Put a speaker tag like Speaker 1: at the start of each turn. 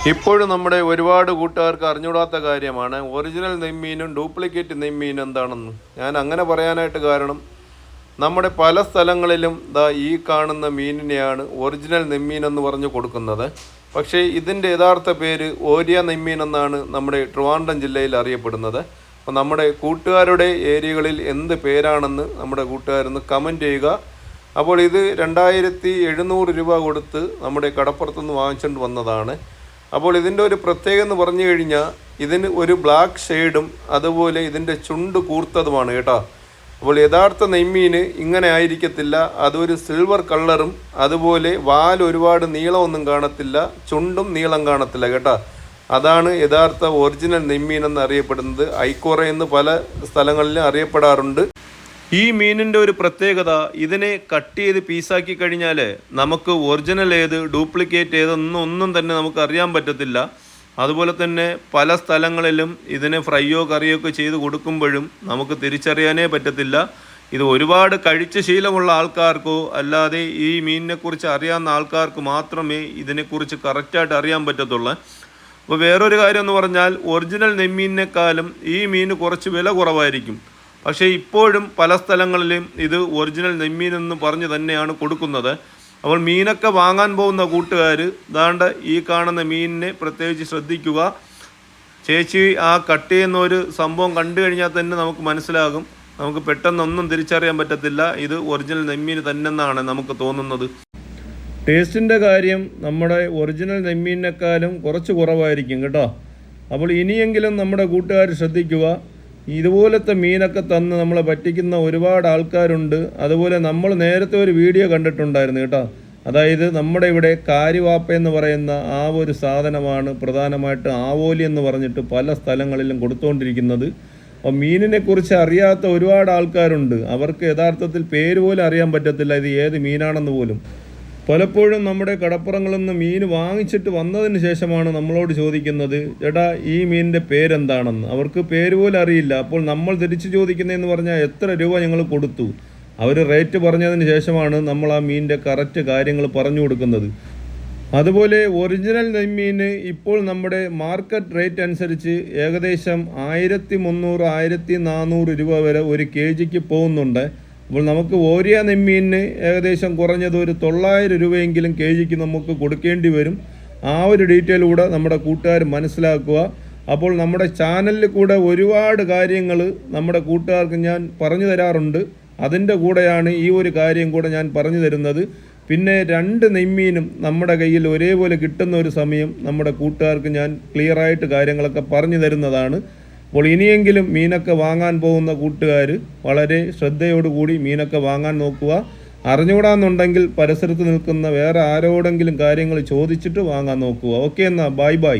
Speaker 1: ഇപ്പോഴും നമ്മുടെ ഒരുപാട് കൂട്ടുകാർക്ക് അറിഞ്ഞൂടാത്ത കാര്യമാണ് ഒറിജിനൽ നെമ്മീനും ഡ്യൂപ്ലിക്കേറ്റ് നെമ്മീനും എന്താണെന്ന്. ഞാൻ അങ്ങനെ പറയാനായിട്ട് കാരണം നമ്മുടെ പല സ്ഥലങ്ങളിലും ഈ കാണുന്ന മീനിനെയാണ് ഒറിജിനൽ നെമ്മീൻ എന്ന് പറഞ്ഞു കൊടുക്കുന്നത്. പക്ഷേ ഇതിൻ്റെ യഥാർത്ഥ പേര് ഓരിയ നെമ്മീൻ എന്നാണ് നമ്മുടെ ട്രിവാൻഡ്രം ജില്ലയിൽ അറിയപ്പെടുന്നത്. അപ്പോൾ നമ്മുടെ കൂട്ടുകാരുടെ ഏരിയകളിൽ എന്ത് പേരാണെന്ന് നമ്മുടെ കൂട്ടുകാരൊന്ന് കമൻറ്റ് ചെയ്യുക. അപ്പോൾ ഇത് 2700 രൂപ കൊടുത്ത് നമ്മുടെ കടപ്പുറത്തുനിന്ന് വാങ്ങിച്ചുകൊണ്ട് വന്നതാണ്. അപ്പോൾ ഇതിൻ്റെ ഒരു പ്രത്യേകത എന്ന് പറഞ്ഞു കഴിഞ്ഞാൽ ഇതിന് ഒരു ബ്ലാക്ക് ഷെയ്ഡും അതുപോലെ ഇതിൻ്റെ ചുണ്ട് കൂർത്തതുമാണ് കേട്ടോ. അപ്പോൾ യഥാർത്ഥ നെമ്മീന് ഇങ്ങനെ ആയിരിക്കത്തില്ല, അതൊരു സിൽവർ കളറും അതുപോലെ വാൽ ഒരുപാട് നീളമൊന്നും കാണത്തില്ല, ചുണ്ടും നീളം കാണത്തില്ല കേട്ടോ. അതാണ് യഥാർത്ഥ ഒറിജിനൽ നെമ്മീൻ എന്ന് അറിയപ്പെടുന്നത്. ഐക്കോറ എന്ന് പല സ്ഥലങ്ങളിലും അറിയപ്പെടാറുണ്ട്. ഈ മീനിൻ്റെ ഒരു പ്രത്യേകത, ഇതിനെ കട്ട് ചെയ്ത് പീസാക്കി കഴിഞ്ഞാൽ നമുക്ക് ഒറിജിനൽ ഏത് ഡ്യൂപ്ലിക്കേറ്റ് ഏതൊന്നും തന്നെ നമുക്ക് അറിയാൻ പറ്റത്തില്ല. അതുപോലെ തന്നെ പല സ്ഥലങ്ങളിലും ഇതിനെ ഫ്രൈയോ കറിയോ ഒക്കെ ചെയ്ത് കൊടുക്കുമ്പോഴും നമുക്ക് തിരിച്ചറിയാനേ പറ്റത്തില്ല. ഇത് ഒരുപാട് കഴിച്ച ശീലമുള്ള ആൾക്കാർക്കോ അല്ലാതെ ഈ മീനിനെക്കുറിച്ച് അറിയാവുന്ന ആൾക്കാർക്ക് മാത്രമേ ഇതിനെക്കുറിച്ച് കറക്റ്റായിട്ട് അറിയാൻ പറ്റത്തുള്ളൂ. അപ്പോൾ വേറൊരു കാര്യം എന്ന് പറഞ്ഞാൽ ഒറിജിനൽ നെമ്മീനിനേക്കാളും ഈ മീൻ കുറച്ച് വില കുറവായിരിക്കും. പക്ഷേ ഇപ്പോഴും പല സ്ഥലങ്ങളിലും ഇത് ഒറിജിനൽ നെമ്മീൻ എന്ന് പറഞ്ഞ് തന്നെയാണ് കൊടുക്കുന്നത്. അപ്പോൾ മീനൊക്കെ വാങ്ങാൻ പോകുന്ന കൂട്ടുകാർ ദാണ്ട ഈ കാണുന്ന മീനിനെ പ്രത്യേകിച്ച് ശ്രദ്ധിക്കുക. ചേച്ചി ആ കട്ട് ചെയ്യുന്ന ഒരു സംഭവം കണ്ടു കഴിഞ്ഞാൽ തന്നെ നമുക്ക് മനസ്സിലാകും. നമുക്ക് പെട്ടെന്നൊന്നും തിരിച്ചറിയാൻ പറ്റത്തില്ല ഇത് ഒറിജിനൽ നെമ്മീൻ തന്നെന്നാണ് നമുക്ക് തോന്നുന്നത്. ടേസ്റ്റിൻ്റെ കാര്യം നമ്മുടെ ഒറിജിനൽ നെമ്മീനേക്കാളും കുറച്ച് കുറവായിരിക്കും കേട്ടോ. അപ്പോൾ ഇനിയെങ്കിലും നമ്മുടെ കൂട്ടുകാർ ശ്രദ്ധിക്കുക. ഇതുപോലത്തെ മീനൊക്കെ തന്ന് നമ്മളെ പറ്റിക്കുന്ന ഒരുപാട് ആൾക്കാരുണ്ട്. അതുപോലെ നമ്മൾ നേരത്തെ ഒരു വീഡിയോ കണ്ടിട്ടുണ്ടായിരുന്നു കേട്ടോ. അതായത് നമ്മുടെ ഇവിടെ കാര്യവാപ്പ എന്ന് പറയുന്ന ആ ഒരു സാധനമാണ് പ്രധാനമായിട്ട് ആവോലി എന്ന് പറഞ്ഞിട്ട് പല സ്ഥലങ്ങളിലും കൊടുത്തുകൊണ്ടിരിക്കുന്നത്. അപ്പോൾ മീനിനെക്കുറിച്ച് അറിയാത്ത ഒരുപാട് ആൾക്കാരുണ്ട്. അവർക്ക് യഥാർത്ഥത്തിൽ പേര് പോലും അറിയാൻ പറ്റത്തില്ല, ഇത് ഏത് മീനാണെന്ന് പോലും. പലപ്പോഴും നമ്മുടെ കടപ്പുറങ്ങളിൽ നിന്ന് മീൻ വാങ്ങിച്ചിട്ട് വന്നതിന് ശേഷമാണ് നമ്മളോട് ചോദിക്കുന്നത്, ചേട്ടാ ഈ മീനിൻ്റെ പേരെന്താണെന്ന്. അവർക്ക് പേര് പോലും അറിയില്ല. അപ്പോൾ നമ്മൾ തിരിച്ചു ചോദിക്കുന്നതെന്ന് പറഞ്ഞാൽ എത്ര രൂപ ഞങ്ങൾ കൊടുത്തു, അവർ റേറ്റ് പറഞ്ഞതിന് ശേഷമാണ് നമ്മൾ ആ മീനിൻ്റെ കറക്റ്റ് കാര്യങ്ങൾ പറഞ്ഞു കൊടുക്കുന്നത്. അതുപോലെ ഒറിജിനൽ നെമ്മീന് ഇപ്പോൾ നമ്മുടെ മാർക്കറ്റ് റേറ്റ് അനുസരിച്ച് ഏകദേശം 1300 1400 രൂപ വരെ ഒരു kg പോകുന്നുണ്ട്. അപ്പോൾ നമുക്ക് ഓരിയ നെമ്മീനിന് ഏകദേശം കുറഞ്ഞത് ഒരു 900 രൂപയെങ്കിലും kg നമുക്ക് കൊടുക്കേണ്ടി വരും. ആ ഒരു ഡീറ്റെയിൽ കൂടെ നമ്മുടെ കൂട്ടുകാർ മനസ്സിലാക്കുക. അപ്പോൾ നമ്മുടെ ചാനലിൽ കൂടെ ഒരുപാട് കാര്യങ്ങൾ നമ്മുടെ കൂട്ടുകാർക്ക് ഞാൻ പറഞ്ഞു തരാറുണ്ട്. അതിൻ്റെ കൂടെയാണ് ഈ ഒരു കാര്യം കൂടെ ഞാൻ പറഞ്ഞു തരുന്നത്. പിന്നെ 2 നെമ്മീനും നമ്മുടെ കയ്യിൽ ഒരേപോലെ കിട്ടുന്ന ഒരു സമയം നമ്മുടെ കൂട്ടുകാർക്ക് ഞാൻ ക്ലിയറായിട്ട് കാര്യങ്ങളൊക്കെ പറഞ്ഞു തരുന്നതാണ്. അപ്പോൾ ഇനിയെങ്കിലും മീനൊക്കെ വാങ്ങാൻ പോകുന്ന കൂട്ടുകാർ വളരെ ശ്രദ്ധയോടുകൂടി മീനൊക്കെ വാങ്ങാൻ നോക്കുക. അറിഞ്ഞുകൂടാന്നുണ്ടെങ്കിൽ പരിസരത്ത് നിൽക്കുന്ന വേറെ ആരോടെങ്കിലും കാര്യങ്ങൾ ചോദിച്ചിട്ട് വാങ്ങാൻ നോക്കുക. ഓക്കെ, എന്നാൽ ബൈ.